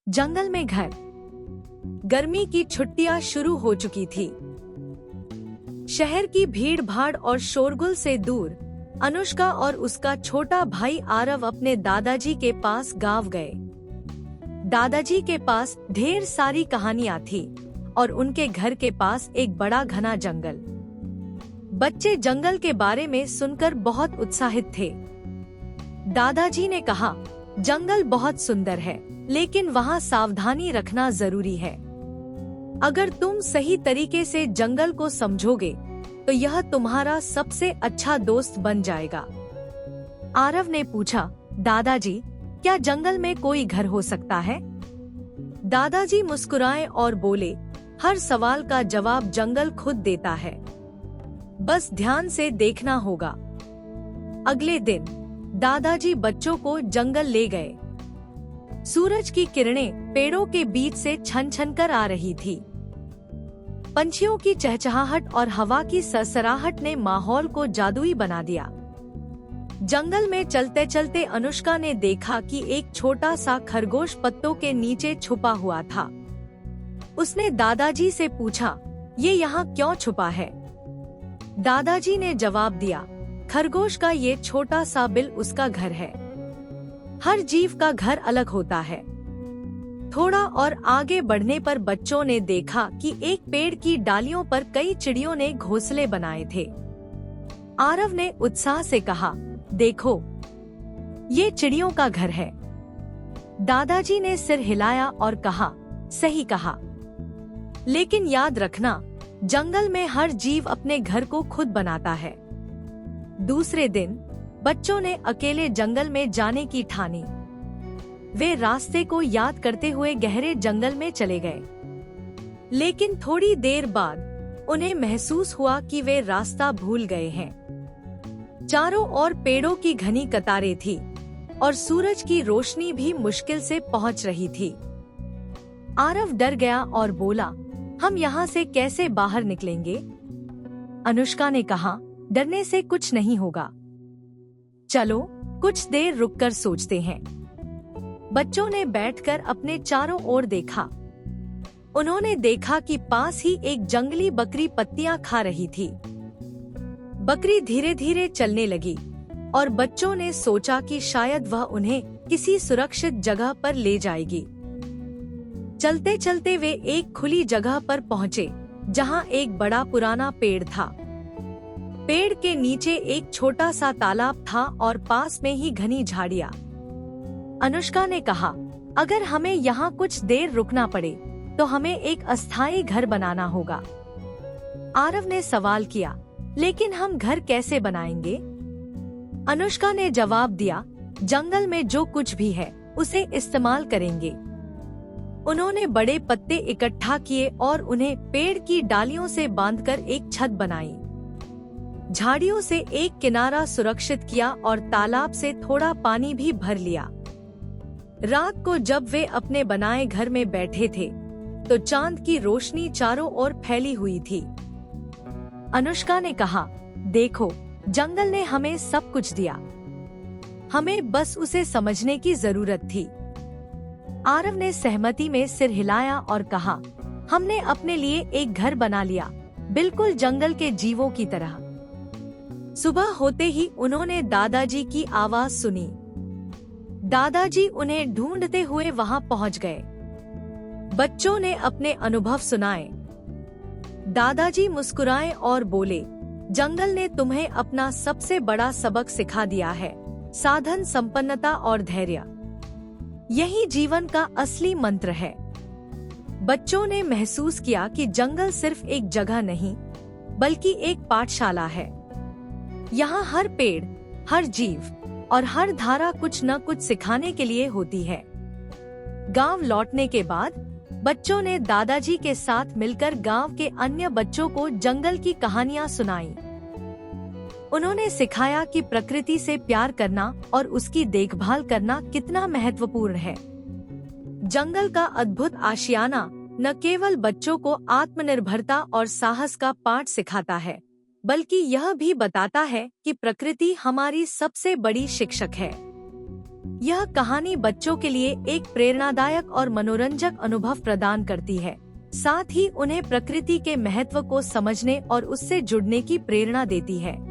जंगल में घर। गर्मी की छुट्टियां शुरू हो चुकी थी। शहर की भीड़ भाड़ और शोरगुल से दूर अनुष्का और उसका छोटा भाई आरव अपने दादाजी के पास गांव गए। दादाजी के पास ढेर सारी कहानियां थी और उनके घर के पास एक बड़ा घना जंगल। बच्चे जंगल के बारे में सुनकर बहुत उत्साहित थे। दादाजी ने कहा, जंगल बहुत सुंदर है, लेकिन वहाँ सावधानी रखना जरूरी है। अगर तुम सही तरीके से जंगल को समझोगे तो यह तुम्हारा सबसे अच्छा दोस्त बन जाएगा। आरव ने पूछा, दादाजी, क्या जंगल में कोई घर हो सकता है? दादाजी मुस्कुराए और बोले, हर सवाल का जवाब जंगल खुद देता है, बस ध्यान से देखना होगा। अगले दिन दादाजी बच्चों को जंगल ले गए। सूरज की किरणें पेड़ों के बीच से छन छन कर आ रही थी। पंछियों की चहचहाहट और हवा की सरसराहट ने माहौल को जादुई बना दिया। जंगल में चलते चलते अनुष्का ने देखा कि एक छोटा सा खरगोश पत्तों के नीचे छुपा हुआ था। उसने दादाजी से पूछा, ये यहाँ क्यों छुपा है? दादाजी ने जवाब दिया, खरगोश का ये छोटा सा बिल उसका घर है। हर जीव का घर अलग होता है। थोड़ा और आगे बढ़ने पर बच्चों ने देखा कि एक पेड़ की डालियों पर कई चिड़ियों ने घोंसले बनाए थे। आरव ने उत्साह से कहा, देखो, ये चिड़ियों का घर है। दादाजी ने सिर हिलाया और कहा, सही कहा, लेकिन याद रखना, जंगल में हर जीव अपने घर को खुद बनाता है। दूसरे दिन बच्चों ने अकेले जंगल में जाने की ठानी। वे रास्ते को याद करते हुए गहरे जंगल में चले गए। लेकिन थोड़ी देर बाद उन्हें महसूस हुआ कि वे रास्ता भूल गए हैं। चारों ओर पेड़ों की घनी कतारें थी और सूरज की रोशनी भी मुश्किल से पहुंच रही थी। आरव डर गया और बोला, हम यहाँ से कैसे बाहर निकलेंगे? अनुष्का ने कहा, डरने से कुछ नहीं होगा। चलो कुछ देर रुककर सोचते हैं। बच्चों ने बैठकर अपने चारों ओर देखा। उन्होंने देखा कि पास ही एक जंगली बकरी पत्तियां खा रही थी। बकरी धीरे धीरे चलने लगी और बच्चों ने सोचा कि शायद वह उन्हें किसी सुरक्षित जगह पर ले जाएगी। चलते चलते वे एक खुली जगह पर पहुँचे, जहाँ एक बड़ा पुराना पेड़ था। पेड़ के नीचे एक छोटा सा तालाब था और पास में ही घनी झाड़ियाँ। अनुष्का ने कहा, अगर हमें यहाँ कुछ देर रुकना पड़े तो हमें एक अस्थायी घर बनाना होगा। आरव ने सवाल किया, लेकिन हम घर कैसे बनाएंगे? अनुष्का ने जवाब दिया, जंगल में जो कुछ भी है उसे इस्तेमाल करेंगे। उन्होंने बड़े पत्ते इकट्ठा किए और उन्हें पेड़ की डालियों से बांधकर एक छत बनाई। झाड़ियों से एक किनारा सुरक्षित किया और तालाब से थोड़ा पानी भी भर लिया। रात को जब वे अपने बनाए घर में बैठे थे तो चांद की रोशनी चारों ओर फैली हुई थी। अनुष्का ने कहा, देखो, जंगल ने हमें सब कुछ दिया, हमें बस उसे समझने की जरूरत थी। आरव ने सहमति में सिर हिलाया और कहा, हमने अपने लिए एक घर बना लिया, बिल्कुल जंगल के जीवों की तरह। सुबह होते ही उन्होंने दादाजी की आवाज सुनी। दादाजी उन्हें ढूंढते हुए वहां पहुंच गए। बच्चों ने अपने अनुभव सुनाए। दादाजी मुस्कुराए और बोले, जंगल ने तुम्हें अपना सबसे बड़ा सबक सिखा दिया है, साधन, संपन्नता और धैर्य। यही जीवन का असली मंत्र है। बच्चों ने महसूस किया कि जंगल सिर्फ एक जगह नहीं, बल्कि एक पाठशाला है। यहाँ हर पेड़, हर जीव और हर धारा कुछ न कुछ सिखाने के लिए होती है। गांव लौटने के बाद बच्चों ने दादाजी के साथ मिलकर गांव के अन्य बच्चों को जंगल की कहानियां सुनाई। उन्होंने सिखाया कि प्रकृति से प्यार करना और उसकी देखभाल करना कितना महत्वपूर्ण है। जंगल का अद्भुत आशियाना न केवल बच्चों को आत्मनिर्भरता और साहस का पाठ सिखाता है, बल्कि यह भी बताता है कि प्रकृति हमारी सबसे बड़ी शिक्षक है। यह कहानी बच्चों के लिए एक प्रेरणादायक और मनोरंजक अनुभव प्रदान करती है, साथ ही उन्हें प्रकृति के महत्व को समझने और उससे जुड़ने की प्रेरणा देती है।